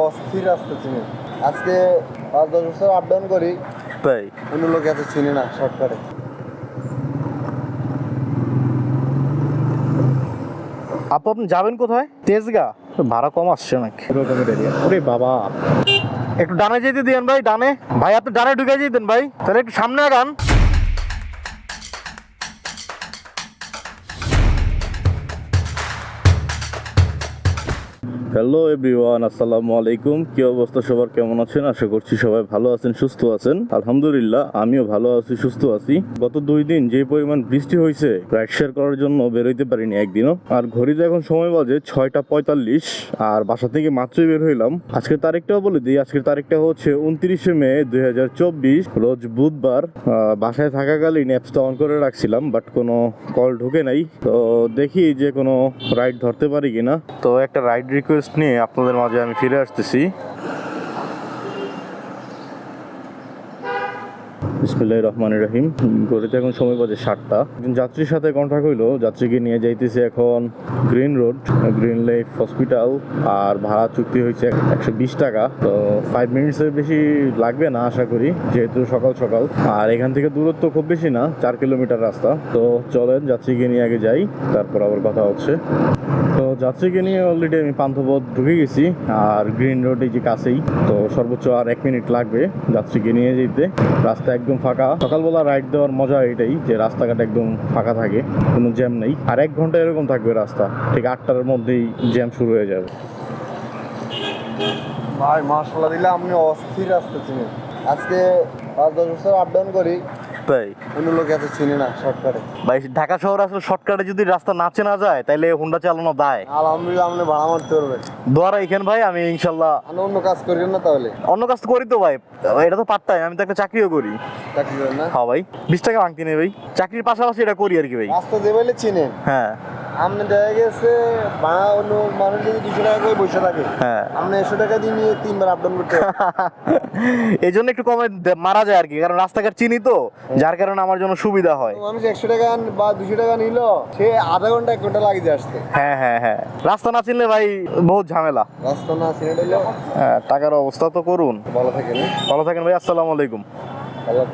অস্থির রাস্তা চিনি। আজকে 5-10 বছর আপ ডাউন করি, তাই অন্য লোক এত চিনি না শর্টকাটে। আপু আপনি যাবেন কোথায়? তেজগা? ভাড়া কম আসছে নাকি? ওরে বাবা, একটু ডানে যেতে দিন ভাই, ডানে। ভাই আপনি ডানে ঢুকে যেতেন ভাই, তাহলে একটু সামনে আগান। হ্যালো এভরিওয়ান, আসসালামু আলাইকুম। কি অবস্থা সবার, কেমন আছেন? আশা করছি সবাই ভালো আছেন, সুস্থ আছেন। আলহামদুলিল্লাহ আমিও ভালো আছি, সুস্থ আছি। গত 2 দিন যে পরিমাণ বৃষ্টি হয়েছে, রাইড শেয়ার করার জন্য বেরোইতে পারিনি একদিনও। আর ঘড়িতে এখন সময় বাজে 6টা 45, আর বাসা থেকে মাত্রই বের হইলাম। আজকের তারিখটাও বলে দিই, আজকের তারিখটা হচ্ছে 29শে মে 2024, রোজ বুধবার। বাসায় থাকাকালীন অ্যাপসটা অন করে রাখছিলাম, বাট কোনো কল ঢোকে নাই। তো দেখি যে কোনো রাইড ধরতে পারি কিনা। তো একটা রাইড রিকোয়েস্ট নিয়ে আপনাদের মাঝে আমি ফিরে আসতেছি। বিসমিল্লাহির রহমানির রহিম। ঘড়িতে এখন সময় বাজে 7টা। একজন যাত্রীর সাথে কন্ট্যাক্ট হইলো, যাত্রীকে নিয়ে যাইতেছি এখন green road, green life hospital. আর ভাড়া চুক্তি হয়েছে 120 টাকা। তো 5 মিনিটসের বেশি লাগবে না আশা করি, যেহেতু সকাল সকাল। আর এখান থেকে দূরত্ব খুব বেশি না, 4 কিলোমিটার রাস্তা। তো চলেন যাত্রীকে নিয়ে আগে যাই, তারপর আবার কথা হচ্ছে। তো যাত্রীকে নিয়ে অলরেডি আমি পান্থপথ ঢুকে গেছি, আর গ্রিন রোড এই যে কাছেই। তো সর্বোচ্চ আর 1 মিনিট লাগবে যাত্রীকে নিয়ে যেতে। রাস্তা একদম ফাঁকা। সকালবেলা রাইড দেওয়ার মজা এটাই যে রাস্তাঘাট একদম ফাঁকা থাকে, কোনো জ্যাম নেই। আর 1 ঘন্টা এরকম থাকবে রাস্তা, ঠিক 8টার মধ্যেই জ্যাম শুরু হয়ে যাবে। ভাই মাশাআল্লাহ দিলে আপনি অস্থির রাস্তা চিনি। আজকে 5-10 বছর আপ ডাউন করি, তাই অন্য লোক এত চিনি না শর্টকাটে। ভাই, ঢাকা শহর আসলে শর্টকাটে যদি রাস্তা না চেনা যায় তাহলে হোন্ডা চালানো দায়। আলহামদুলিল্লাহ আপনি ভাড়া মারতে পারবেন। দোয়ারা এখানে ভাই, আমি ইনশাল্লাহ আপনি অন্য কাজ করিবেন না তাহলে? অন্য কাজ তো করি তো ভাই, এটা তো পার্ট টাইম, আমি তো একটা চাকরিও করি। চাকরি করেন না? হ্যাঁ ভাই, 20 টাকা ভাঙতি নেই ভাই, চাকরির পাশাপাশি এটা করি আর কি ভাই। রাস্তা দেবেলে চিনেন। হ্যাঁ আপনি দেখা গেছে ভাড়া অন্য মানুষ যদি 200 টাকা করে বসে থাকে, হ্যাঁ, আপনি 100 টাকা দিয়ে নিয়ে 3 বার আপ ডাউন করতে হবে। এই জন্য একটু কমে মারা যায় আর কি, কারণ রাস্তাঘাট চিনি তো, যার কারণে আমার জন্য সুবিধা হয়। মানুষ 100 টাকা বা 200 টাকা নিল, সে আধা ঘন্টা 1 ঘন্টা লাগিয়ে আসতে। হ্যাঁ হ্যাঁ হ্যাঁ, রাস্তা না চিনলে ভাই বহুত ঝামেলা। রাস্তা না চিনে দিলে হ্যাঁ, টাকার অবস্থা তো করুন। ভালো থাকে না। ভালো থাকেন ভাই, আসসালামু আলাইকুম। ভালো।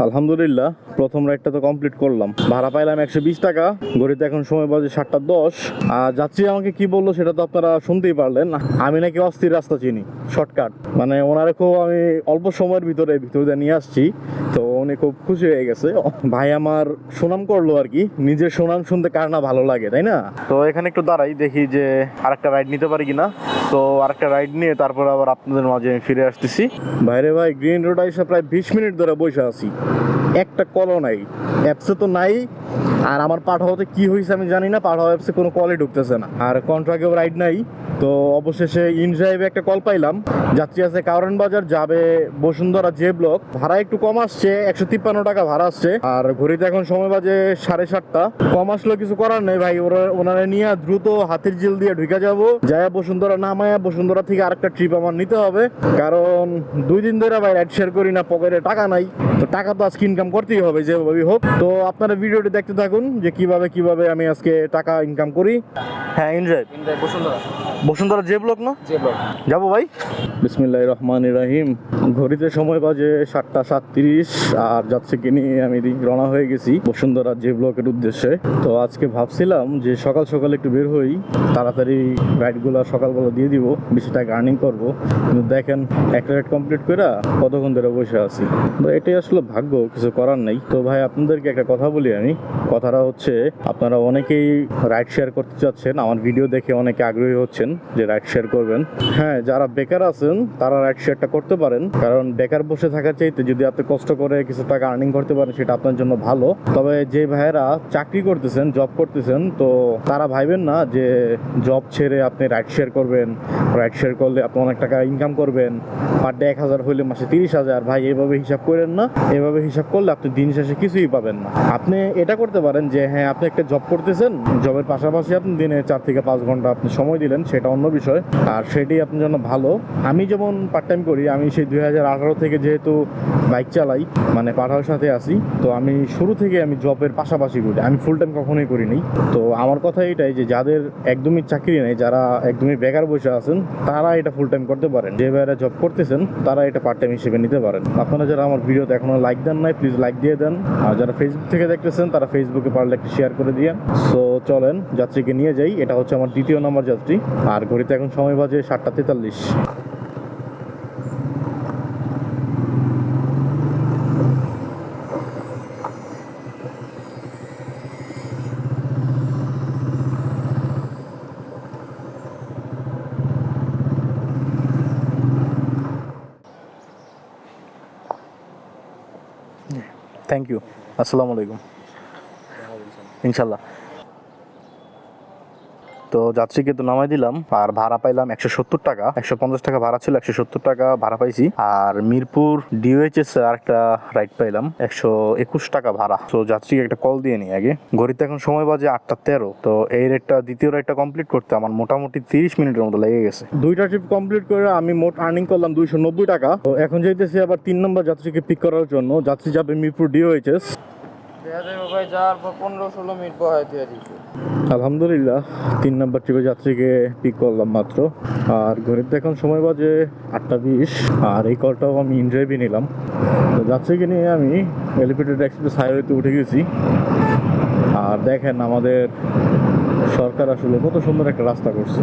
আলহামদুলিল্লাহ প্রথম রাইডটা তো কমপ্লিট করলাম, ভাড়া পাইলাম 120 টাকা। ঘড়িতে এখন সময় বাজে 7টা 10। আর যাত্রী আমাকে কি বললো সেটা তো আপনারা শুনতেই পারলেন। আমি নাকি অস্থির রাস্তা চিনি, শর্টকাট। মানে ওনারে খুব আমি অল্প সময়ের ভিতরে দিয়ে নিয়ে আসছি, তো উনি খুব খুশি হয়ে গেছে। ভাই আমার সুনাম করলো আর কি, নিজের সুনাম শুনতে কার না ভালো লাগে, তাই না? তো এখানে একটু দাঁড়াই, দেখি যে আরেকটা রাইড নিতে পারি কিনা। তো আরেকটা রাইড নিয়ে তারপর আবার আপনাদের মাঝে আমি ফিরে আসতেছি। ভাইরে ভাই, গ্রিন রোড এসে প্রায় 20 মিনিট ধরে বসে আছি, একটা কলও নাই, অ্যাপসে তো নাই। আর আমার পাঠাওতে কি হয়েছে আমি জানি না, পাঠাও অ্যাপসে কোনো কলই ঢুকতেছে না, আর কন্ট্রাক্টেও রাইড নাই। তো অবশেষে ইন ড্রাইভে একটা কল পাইলাম, যাত্রী আছে কারণ বাজার, যাবে বসুন্ধরা জে ব্লক। ভাড়া একটু কম আসছে, 153 টাকা ভাড়া আসছে। আর ঘড়িতে এখন সময় বাজে 7:30। কম আসলে কিছু করার নেই ভাই, ওনারা নিয়ে দ্রুত হাতির ঝিল দিয়ে ঢুকে যাবো, যায় বসুন্ধরা নামায়া বসুন্ধরা থেকে আরেকটা ট্রিপ আমার নিতে হবে। কারণ 2 দিন ধরে ভাই রাইড শেয়ার করি না, পকেটে টাকা নাই। তো টাকা তো আজকে ইনকাম করতেই হবে যেভাবেই হোক। তো আপনারা ভিডিওটি দেখতে থাকুন যে কিভাবে আমি আজকে টাকা ইনকাম করি। হ্যাঁ, এনজয়। বসুন্ধরা জে ব্লক না, যাবো ভাই। বিসমিল্লাহির রহমানির রহিম। ঘড়িতে সময় বাজে 7টা 37, আর যাত্রীকে নিয়ে আমি রওনা হয়ে গেছি বসুন্ধরা জে ব্লকের উদ্দেশ্যে। তো আজকে ভাবছিলাম যে সকাল সকাল একটু বের হই, তাড়াতাড়ি রাইডগুলো সকালবেলা দিয়ে দিব, বেশি টাকা আর্নিং করবো। কিন্তু দেখেন একটা রাইড কমপ্লিট করে কতক্ষণ ধরে বসে আছি। তো এটাই আসলে ভাগ্য, কিছু করার নেই। তো ভাই আপনাদেরকে একটা কথা বলি আমি, কথাটা হচ্ছে আপনারা অনেকেই রাইড শেয়ার করতে চাচ্ছেন, আমার ভিডিও দেখে অনেকে আগ্রহী হচ্ছেন যে রাইড শেয়ার করবেন। হ্যাঁ, যারা বেকার আছেন তারা রাইড শেয়ারটা করতে পারেন, কারণ বেকার বসে থাকার চাইতে যদি আপনি কষ্ট করে কিছু টাকা আর্নিং করতে পারেন সেটা আপনার জন্য ভালো। তবে যে ভাইয়েরা চাকরি করতেছেন, জব করতেছেন, তো তারা ভাইবেন না যে জব ছেড়ে আপনি রাইড শেয়ার করবেন, রাইড শেয়ার করলে আপনি অনেক টাকা ইনকাম করবেন, পার ডে 1000 হলে মাসে 30,000। ভাই এভাবে হিসাব করেন না, এভাবে হিসাব করলে আপনি দিন শেষে কিছুই পাবেন না। আপনি এটা করতে পারেন যে হ্যাঁ, আপনি একটা জব করতেছেন, জবের পাশাপাশি আপনি দিনে 4 থেকে 5 ঘন্টা আপনি সময় দিলেন, সেটা অন্য বিষয়, আর সেটি আপনার জন্য ভালো। আমি যেমন পার্ট টাইম করি, আমি সেই 2018 থেকে যেহেতু বাইক চালাই, মানে পাঠাওয়ার সাথে আছি, তো আমি শুরু থেকে আমি জবের পাশাপাশি করি, আমি ফুল টাইম কখনোই করিনি। তো আমার কথা এটাই যে যাদের একদমই চাকরি নেই, যারা একদমই বেকার বসে আছেন, তারা এটা ফুল টাইম করতে পারেন। যে ভাইরা জব করতেছেন তারা এটা পার্ট টাইম হিসেবে নিতে পারেন। আপনারা যারা আমার ভিডিওতে এখনো লাইক দেন নাই, প্লিজ লাইক দিয়ে দেন। আর যারা ফেসবুক থেকে দেখতেছেন তারা ফেসবুকে পারলে একটু শেয়ার করে দিয়েন। সো চলেন যাত্রীকে নিয়ে যাই। এটা হচ্ছে আমার দ্বিতীয় নম্বর যাত্রী, আর ঘড়িতে এখন সময় বাজে 7:43। Thank you. আসসালামু আলাইকুম। ইনশাল্লাহ। তো যাত্রীকে তো নামাই দিলাম, আর ভাড়া পাইলাম 170 টাকা। 150 টাকা ভাড়া ছিল, 170 টাকা ভাড়া পাইছি। আর মিরপুর ডিওএইচএস আর একটা রাইড পাইলাম, 121 টাকা ভাড়া। তো যাত্রীকে একটা কল দিয়ে নিই আগে। ঘড়িতে এখন সময় বাজে 8:13। তো এই রাইডটা, দ্বিতীয় রাইডটা কমপ্লিট করতে আমার মোটামুটি 30 মিনিটের মতো লেগে গেছে। দুইটা ট্রিপ কমপ্লিট করে আমি মোট আর্নিং করলাম 290 টাকা। তো এখন যাইতেছি আবার 3 নম্বর যাত্রীকে পিক করার জন্য। যাত্রী যাবে মিরপুর ডিওএইচএস। ভাই যাওয়ার পর 15-16 মিনিট বহাই দিয়ে দিচ্ছি। আলহামদুলিল্লাহ 3 নম্বর ট্রিপে যাত্রীকে পিক করলাম মাত্র। আর ঘড়িতে এখন সময় বাজে 8:20। আর এই কলটাও আমি ইনড্রাইভে নিলাম। তো যাত্রীকে নিয়ে আমি এলিভেটেড এক্সপ্রেস হাইওয়েতে উঠে গেছি। আর দেখেন আমাদের সরকার আসলে কত সুন্দর একটা রাস্তা করছে,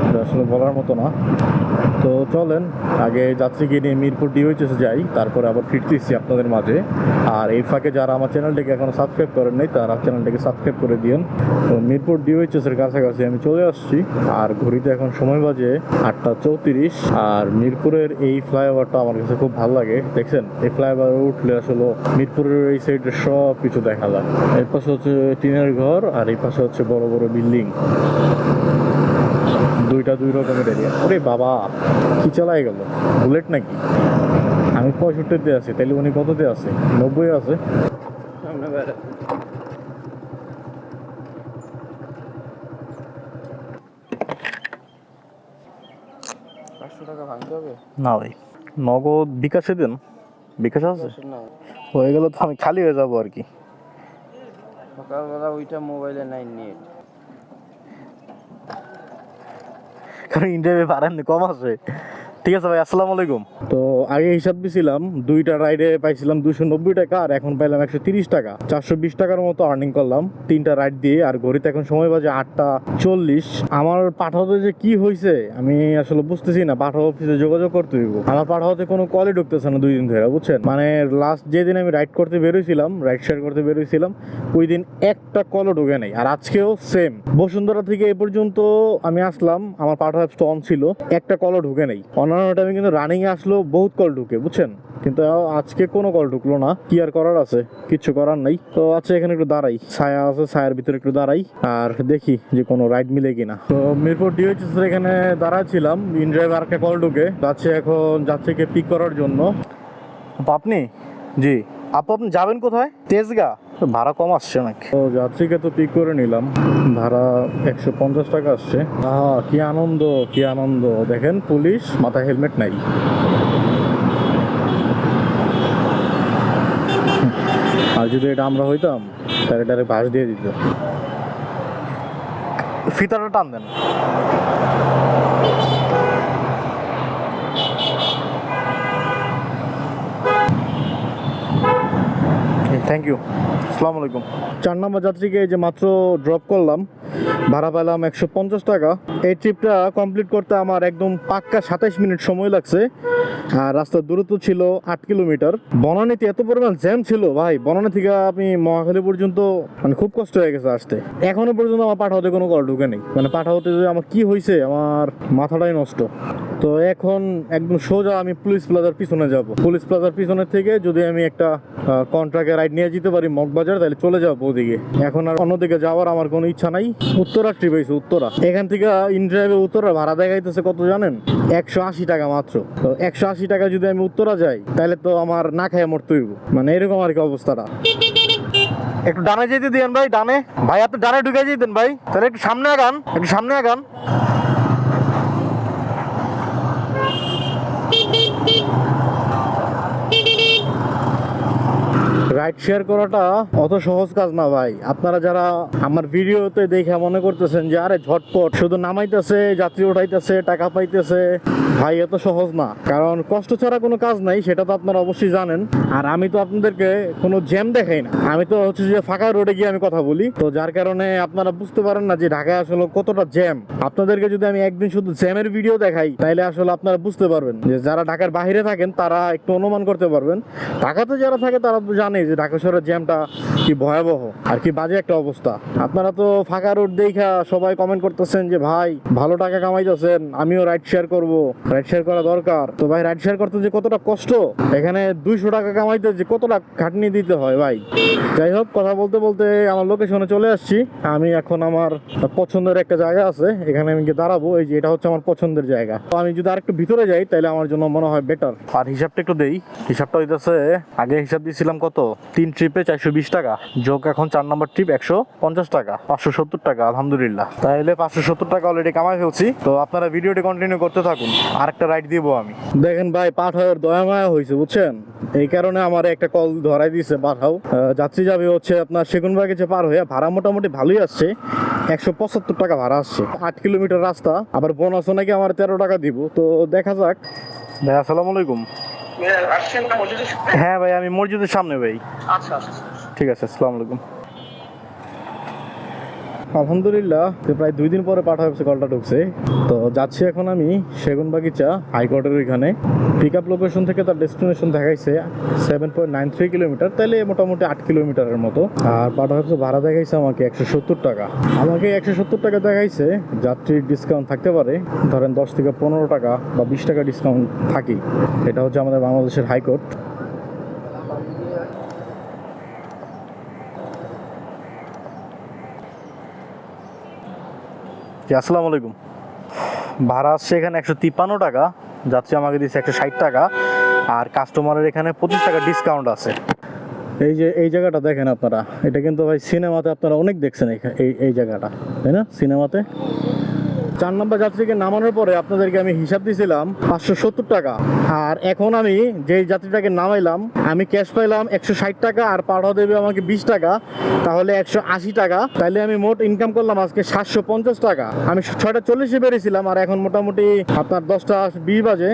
এটা আসলে বলার মতো না। তো চলেন আগে যাত্রীকে নিয়ে মিরপুর ডিওএইচএস যাই, তারপরে আবার ফিরতেছি আপনাদের মাঝে। আর এই ফাঁকে যারা আমার চ্যানেলটিকে এখনো সাবস্ক্রাইব করেন নাই, তারা চ্যানেলটিকে সাবস্ক্রাইব করে দিন। তো মিরপুর ডিওএইচএস এর কাছাকাছি আমি চলে আসছি। আর ঘড়িতে এখন সময় বাজে 8:34। আর মিরপুরের এই ফ্লাইওভারটা আমার কাছে খুব ভালো লাগে। দেখছেন, এই ফ্লাইওভারে উঠলে আসলে মিরপুরের এই সাইডে সব কিছু দেখা যায়। এর পাশে হচ্ছে টিনের ঘর, আর এই পাশে হচ্ছে বড় বড় বিল্ডিং। দুইটা দুই রকমের এরিয়া। ওরে বাবা, কি চালাই গেল, বুলেট নাকি? আমি 65-তে আছি, তাইলে উনি কততে আছে? 90 আছে। সামনে বেড়ে 500 টাকা ভাঙতে হবে না ভাই, নগদ বিকাশে দেন। বিকাশ আছে? না। হয়ে গেল তো আমি খালি হয়ে যাবো আর কি। সকালবেলা ওইটা মোবাইলে নাই নেট। কারণ ইন্ডিয়াতে ভাড়া কম আছে। ঠিক আছে ভাই, আসসালামু আলাইকুম। তো আগে হিসাব দিছিলাম, দুইটা রাইডে পাইছিলাম 290 টাকা, আর এখন পাইলাম 130 টাকা। 420 টাকার মতো আর্নিং করলাম 3টা রাইড দিয়ে। আর ঘড়িতে এখন সময় বাজে 8:40। আমার পাঠাতে যে কি হয়েছে আমি আসলে বুঝতেছি না। পাঠা অফিসে যোগাযোগ করতে হইব। আমার পাঠাতে কোনো কলই ঢুকতেছে না 2 দিন ধরে, বুঝছেন। মানে লাস্ট যেদিন আমি রাইড করতে বেরোইছিলাম, রাইড শেয়ার করতে বেরোইছিলাম, ওই দিন একটা কলও ঢুকে নাই। আর আজকেও সেম। বসুন্ধরা থেকে এ পর্যন্ত আমি আসলাম, আমার পাঠা অ্যাপসটা অন ছিল, একটা কলও ঢুকে নাই। অন্যান্য টাইমে কিন্তু রানিং এ আসলো বহুত কল ঢুকে, বুঝছেন, কিন্তু আজকে কোনো কল ঢুকলো না। কি আর করার আছে, কিচ্ছু করার নাই। তো আচ্ছা, এখানে একটু দাঁড়াই, ছায়া আছে, ছায়ার ভিতরে একটু দাঁড়াই আর দেখি যে কোনো রাইড মিলে কিনা। তো মিরপুর ডিওএইচএস এখানে দাঁড়াচ্ছিলাম, ইনড্রাইভ আর একটা কল ঢুকে যাচ্ছে। এখন যাত্রীকে পিক করার জন্য। আপনি? জি আপনি যাবেন কোথায়? তেজগা? ভাড়া কম আসছে নাকি? তো যাত্রীকে তো পিক করে নিলাম, ভাড়া 150 টাকা আসছে। কি আনন্দ, কি আনন্দ। দেখেন পুলিশ, মাথায় হেলমেট নাই। আর যদি এটা আমরা হইতাম তাহলে ডাইরেক্ট বাস দিয়ে দিত। ফিতাটা টান দেন। Thank you. আসসালামু আলাইকুম। 4 নম্বর যাত্রীকে যে মাত্র ড্রপ করলাম, ভাড়া পেলাম 150 টাকা। এই ট্রিপটা কমপ্লিট করতে আমার একদম পাক্কা 27 মিনিট সময় লাগছে। আর রাস্তার দূরত্ব ছিল 8 কিলোমিটার। বনানীতে এত পরিমাণ জ্যাম ছিল ভাই, বনানী থেকে আপনি মহাখালী পর্যন্ত মানে খুব কষ্ট হয়ে গেছে আসতে। এখনো পর্যন্ত আমার পাঠাতে কোনো কল ঢুকে নেই। মানে পাঠাতে যে আমার কি হয়েছে, আমার মাথাটাই নষ্ট। তো এখন একদম সোজা আমি পুলিশ প্লাজার পিছনে যাব। পুলিশ প্লাজার পিছনের থেকে যদি আমি একটা কন্ট্রাক্টে রাইড নিয়ে যেতে পারি মগবাজার, তাহলে চলে যাবো ওদিকে। এখন আর অন্যদিকে যাওয়ার আমার কোনো ইচ্ছা নাই। উত্তরা ট্রিপ হয়েছে, উত্তরা। এখান থেকে ইনড্রাইভে উত্তরা ভাড়া দেখাইতেছে কত জানেন? 180 টাকা মাত্র। তো 180 টাকা যদি আমি উত্তরা যাই তাহলে তো আমার না খাইয়া মরতে হইব। মানে এরকম আর কি অবস্থাটা। একটু ডানে যেতে দিন ভাই, ডানে। ভাই আপনি ডানে ঢুকে যেতেন ভাই, তাহলে একটু সামনে আগান, একটু সামনে আগান। রাইড শেয়ার করাটা অত সহজ কাজ না ভাই। আপনারা যারা আমার ভিডিওতে দেখে মনে করতেছেন যে আরে ঝটপট শুধু নামাইতেছে, যাত্রী উঠাইতেছে, টাকা পাইতেছে, ভাই এত সহজ না। কারণ কষ্ট ছাড়া কোনো কাজ নাই, সেটা তো আপনারা অবশ্যই জানেন। আর আমি তো আপনাদেরকে কোনো জ্যাম দেখাই না, আমি তো হচ্ছে যে ফাঁকা রোডে গিয়ে আমি কথা বলি, তো যার কারণে আপনারা বুঝতে পারেন না যে ঢাকায় আসলে কতটা জ্যাম। আপনাদেরকে যদি আমি একদিন শুধু জ্যামের ভিডিও দেখাই তাহলে আসলে আপনারা বুঝতে পারবেন, যে যারা ঢাকার বাইরে থাকেন তারা একটু অনুমান করতে পারবেন। ঢাকাতে যারা থাকে তারা তো জানে যে ঢাকা শহরের জ্যামটা কি ভয়াবহ আর কি বাজে একটা অবস্থা। আপনারা তো ফাঁকা রোড দেখা সবাই কমেন্ট করতেছেন যে ভাই ভালো টাকা কামাইতেছেন, আমিও রাইড শেয়ার করব, রাইড শেয়ার করা দরকার। তো ভাই রাইড শেয়ার করতে যে কতটা কষ্ট, এখানে 200 টাকা কামাইতে যে কতটা খাটনি দিতে হয় ভাই। যাই হোক, কথা বলতে বলতে আমার লোকেশনে চলে আসছি। আমি এখন আমার পছন্দের একটা জায়গা আছে, এখানে আমি গিয়ে দাঁড়াবো। এই যে এটা হচ্ছে আমার পছন্দের জায়গা। তো আমি যদি আরেকটু ভিতরে যাই তাহলে আমার জন্য মনে হয় বেটার। আর হিসাবটা একটু দেই, হিসাবটা হইতেছে আগে হিসাব দিয়েছিলাম কত, 3 ট্রিপে 420 টাকা, যোগ এখন 4 নম্বর ট্রিপ 150 টাকা, 570 টাকা। আলহামদুলিল্লাহ, তাহলে 570 টাকা অলরেডি কামাই ফেলছি। তো আপনারা ভিডিওটি কন্টিনিউ করতে থাকুন, আরেকটা রাইড দিব আমি। দেখেন ভাই, পাঠাওয়ের দয়া মায়া হয়েছে বুঝছেন, এই কারণে আমার একটা কল ধরাই দিয়েছে পাঠাও। যাত্রী যাবে হচ্ছে আপনার সেগুনবাগিচা পার হয়ে, ভাড়া মোটামুটি ভালোই আসছে, 175 টাকা ভাড়া আসছে। 8 কিলোমিটার রাস্তা, আবার বোনাসও নাকি আমার 13 টাকা দিব। তো দেখা যাক। ভাই আসসালামু আলাইকুম। হ্যাঁ ভাই, আমি মসজিদের সামনে ভাই। আচ্ছা আচ্ছা, ঠিক আছে, আসসালামু আলাইকুম। আলহামদুলিল্লাহ, প্রায় 2 দিন পরে পাঠা অফিসে কলটা ঢুকছে। তো যাচ্ছি এখন আমি সেগুনবাগিচা হাইকোর্টের ওইখানে। পিক আপ লোকেশন থেকে তার ডেস্টিনেশন দেখাইছে 7.93 কিলোমিটার, তাহলে মোটামুটি 8 কিলোমিটারের মতো। আর পাঠা অফিসে ভাড়া দেখাইছে আমাকে 170 টাকা। আমাকে 170 টাকা দেখাইছে, যাত্রীর ডিসকাউন্ট থাকতে পারে, ধরেন 10 থেকে 15 টাকা বা 20 টাকা ডিসকাউন্ট থাকি। এটা হচ্ছে আমাদের বাংলাদেশের হাইকোর্ট। আসসালামু আলাইকুম। ভাড়া আসছে এখানে 153 টাকা, যাত্রী আমাকে দিচ্ছে 160 টাকা, আর কাস্টমারের এখানে 25 টাকা ডিসকাউন্ট আছে। এই যে এই জায়গাটা দেখেন আপনারা, এটা কিন্তু ভাই সিনেমাতে আপনারা অনেক দেখছেন এই জায়গাটা, তাই না? সিনেমাতে 4 নম্বর যাত্রীকে নামানোর পরে আপনাদেরকে আমি হিসাব দিয়েছিলাম 570 টাকা। আর এখন আমি যেই যাত্রীটাকে নামাইলাম, আমি ক্যাশ পাইলাম 160 টাকা, আর পাঠাও দেবে আমাকে 20 টাকা, তাহলে 180 টাকা। তাইলে আমি মোট ইনকাম করলাম আজকে 750 টাকা। আমি 6:40 বেরিয়েছিলাম, আর এখন মোটামুটি আপনার 10:20 বাজে।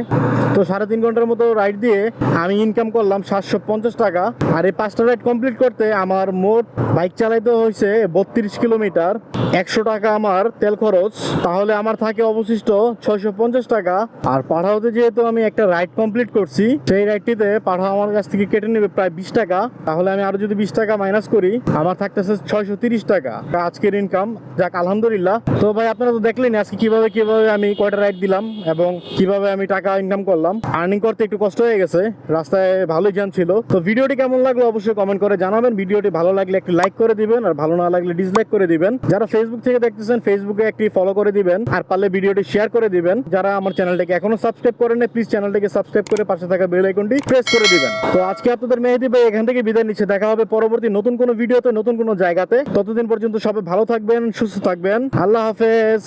তো 3.5 ঘন্টার মতো রাইড দিয়ে আমি ইনকাম করলাম 750 টাকা। আর এই 5টা রাইড কমপ্লিট করতে আমার মোট বাইক চালাইতে হয়েছে 32 কিলোমিটার, 100 টাকা আমার তেল খরচ। তাহলে আমার থাকে অবশিষ্ট 650 টাকা। আর পাঠাওতে যেহেতু আমি একটা রাইড কমপ্লিট করছি, সেই রাইডটিতে পাঠাও আমার কাছ থেকে কেটে নেবে প্রায় 20 টাকা। তাহলে আমি আরো যদি 20 টাকা মাইনাস করি, আমার থাকতেছে 630 টাকা আজকের ইনকাম। যাক আলহামদুলিল্লাহ। তো ভাই আপনারা তো দেখলেন আজকে কিভাবে আমি কয়টা রাইড দিলাম এবং কিভাবে আমি টাকা ইনকাম করলাম। আর্নিং করতে একটু কষ্ট হয়ে গেছে, রাস্তায় ভালোই জ্যাম ছিল। তো ভিডিওটি কেমন লাগলো অবশ্যই কমেন্ট করে জানাবেন। ভিডিওটি ভালো লাগলে একটি লাইক করে দিবেন, আর ভালো না লাগলে ডিসলাইক করে দিবেন। যারা ফেসবুক থেকে দেখতেছেন, ফেসবুকে একটি ফলো করে দিবেন, আর পারলে ভিডিওটি শেয়ার করে দিবেন। যারা আমার চ্যানেলটাকে এখনো সাবস্ক্রাইব করেন না, প্লিজ চ্যানেলটাকে সাবস্ক্রাইব করে পাশে থাকা বেল আইকনটি প্রেস করে দিবেন। তো আজকে আপনাদের মেহেদী ভাই এখান থেকে বিদায় নিচ্ছে। দেখা হবে পরবর্তী নতুন কোনো ভিডিওতে, নতুন কোনো জায়গাতে। ততদিন পর্যন্ত সবাই ভালো থাকবেন, সুস্থ থাকবেন। আল্লাহ হাফেজ।